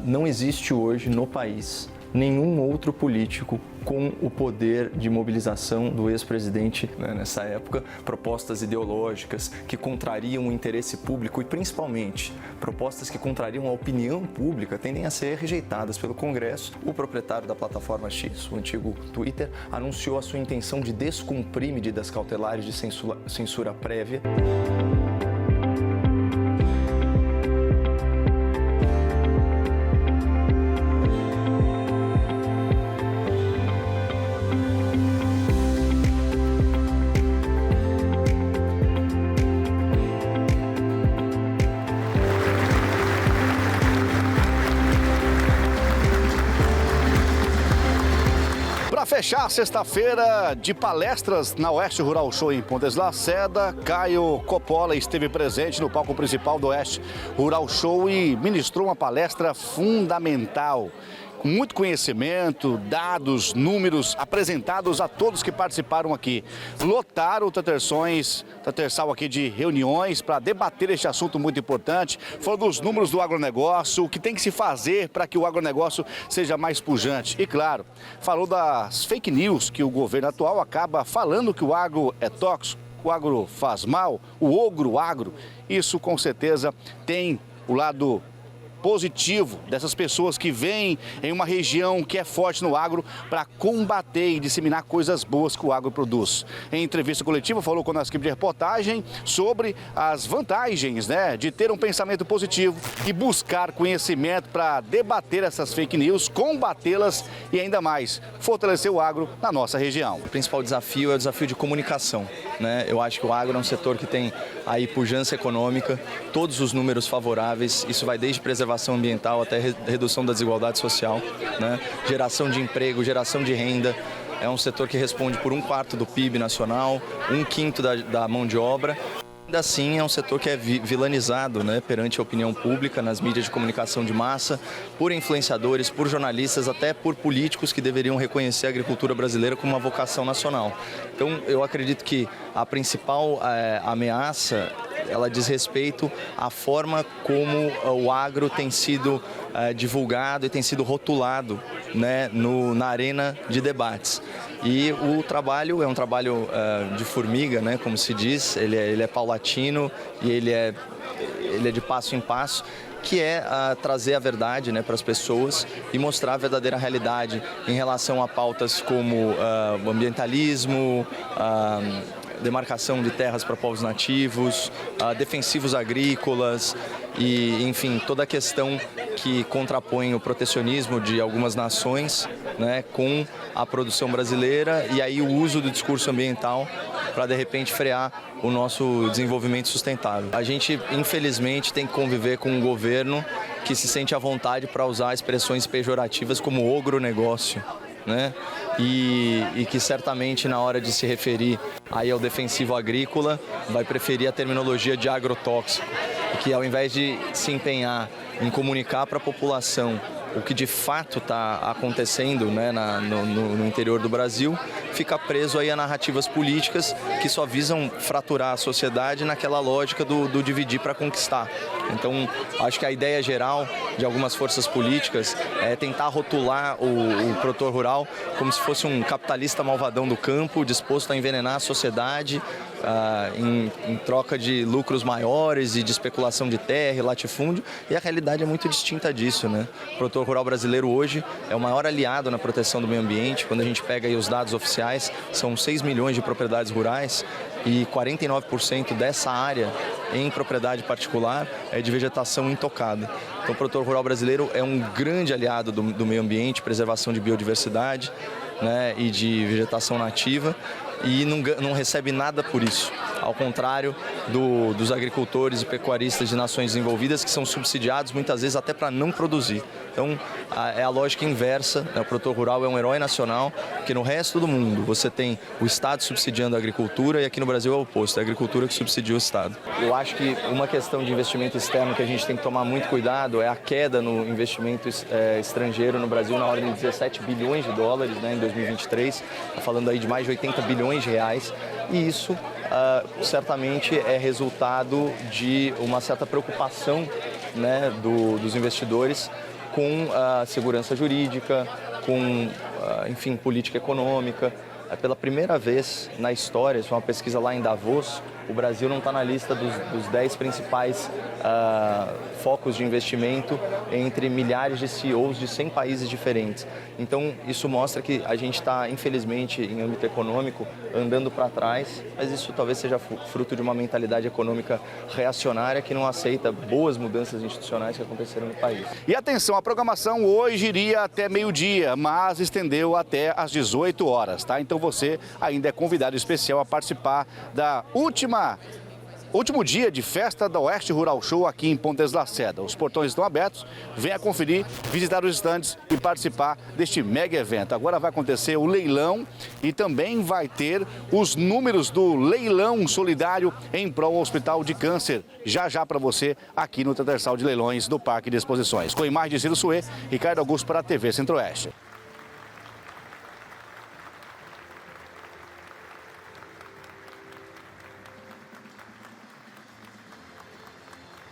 Não existe hoje no país nenhum outro político com o poder de mobilização do ex-presidente, né, nessa época, propostas ideológicas que contrariam o interesse público e, principalmente, propostas que contrariam a opinião pública tendem a ser rejeitadas pelo Congresso. O proprietário da plataforma X, o antigo Twitter, anunciou a sua intenção de descumprir medidas cautelares de censura prévia. Fechar a sexta-feira de palestras na Oeste Rural Show em Pontes Lacerda, Caio Coppola esteve presente no palco principal do Oeste Rural Show e ministrou uma palestra fundamental. Com muito conhecimento, dados, números apresentados a todos que participaram aqui. Lotaram o Tatersal aqui de reuniões para debater este assunto muito importante. Falou dos números do agronegócio, o que tem que se fazer para que o agronegócio seja mais pujante. E claro, falou das fake news que o governo atual acaba falando que o agro é tóxico, o agro faz mal, o ogro agro. Isso com certeza tem o lado positivo dessas pessoas que vêm em uma região que é forte no agro para combater e disseminar coisas boas que o agro produz. Em entrevista coletiva, falou com a nossa equipe de reportagem sobre as vantagens, né, de ter um pensamento positivo e buscar conhecimento para debater essas fake news, combatê-las e ainda mais fortalecer o agro na nossa região. O principal desafio é o desafio de comunicação, né? Eu acho que o agro é um setor que tem aí pujança econômica, todos os números favoráveis, isso vai desde preservação ambiental até redução da desigualdade social, né? Geração de emprego, geração de renda. É um setor que responde por 1/4 do PIB nacional, 1/5 da mão de obra. Ainda assim, é um setor que é vilanizado, né, perante a opinião pública, nas mídias de comunicação de massa, por influenciadores, por jornalistas, até por políticos que deveriam reconhecer a agricultura brasileira como uma vocação nacional. Então, eu acredito que a principal ameaça, ela diz respeito à forma como o agro tem sido divulgado e tem sido rotulado, né, na arena de debates. E o trabalho é um trabalho de formiga, né, como se diz, ele é paulatino e ele é de passo em passo, que é trazer a verdade, né, para as pessoas e mostrar a verdadeira realidade em relação a pautas como o ambientalismo, demarcação de terras para povos nativos, defensivos agrícolas e, enfim, toda a questão que contrapõe o protecionismo de algumas nações, né, com a produção brasileira e aí o uso do discurso ambiental para, de repente, frear o nosso desenvolvimento sustentável. A gente, infelizmente, tem que conviver com um governo que se sente à vontade para usar expressões pejorativas como ogronegócio, né? E que certamente na hora de se referir aí ao defensivo agrícola vai preferir a terminologia de agrotóxico, que ao invés de se empenhar em comunicar para a população o que de fato está acontecendo, né, no interior do Brasil, fica preso aí a narrativas políticas que só visam fraturar a sociedade naquela lógica do dividir para conquistar. Então, acho que a ideia geral de algumas forças políticas é tentar rotular o produtor rural como se fosse um capitalista malvadão do campo, disposto a envenenar a sociedade em troca de lucros maiores e de especulação de terra e latifúndio, e a realidade é muito distinta disso, né? O produtor rural brasileiro hoje é o maior aliado na proteção do meio ambiente. Quando a gente pega aí os dados oficiais, são 6 milhões de propriedades rurais e 49% dessa área em propriedade particular é de vegetação intocada. Então o produtor rural brasileiro é um grande aliado do meio ambiente, preservação de biodiversidade, né, e de vegetação nativa, e não recebe nada por isso, ao contrário dos agricultores e pecuaristas de nações desenvolvidas que são subsidiados muitas vezes até para não produzir. Então é a lógica inversa, né? O produtor rural é um herói nacional, porque no resto do mundo você tem o Estado subsidiando a agricultura e aqui no Brasil é o oposto, é a agricultura que subsidia o Estado. Eu acho que uma questão de investimento externo que a gente tem que tomar muito cuidado é a queda no investimento estrangeiro no Brasil na ordem de 17 bilhões de dólares, né, em 2023, tá falando aí de mais de 80 bilhões de reais, e isso certamente é resultado de uma certa preocupação, né, dos investidores com segurança jurídica, com, enfim, política econômica. Pela primeira vez na história, isso é uma pesquisa lá em Davos, o Brasil não está na lista dos 10 principais focos de investimento entre milhares de CEOs de 100 países diferentes. Então, isso mostra que a gente está, infelizmente, em âmbito econômico, andando para trás, mas isso talvez seja fruto de uma mentalidade econômica reacionária que não aceita boas mudanças institucionais que aconteceram no país. E atenção, a programação hoje iria até meio-dia, mas estendeu até às 18 horas, tá? Então você ainda é convidado especial a participar da último dia de festa da Oeste Rural Show aqui em Pontes Lacerda. Os portões estão abertos, venha conferir, visitar os estandes e participar deste mega evento. Agora vai acontecer o leilão e também vai ter os números do leilão solidário em prol ao Hospital de Câncer. Já para você aqui no Transversal de Leilões do Parque de Exposições. Com imagem de Ciro Suê, Ricardo Augusto para a TV Centro-Oeste.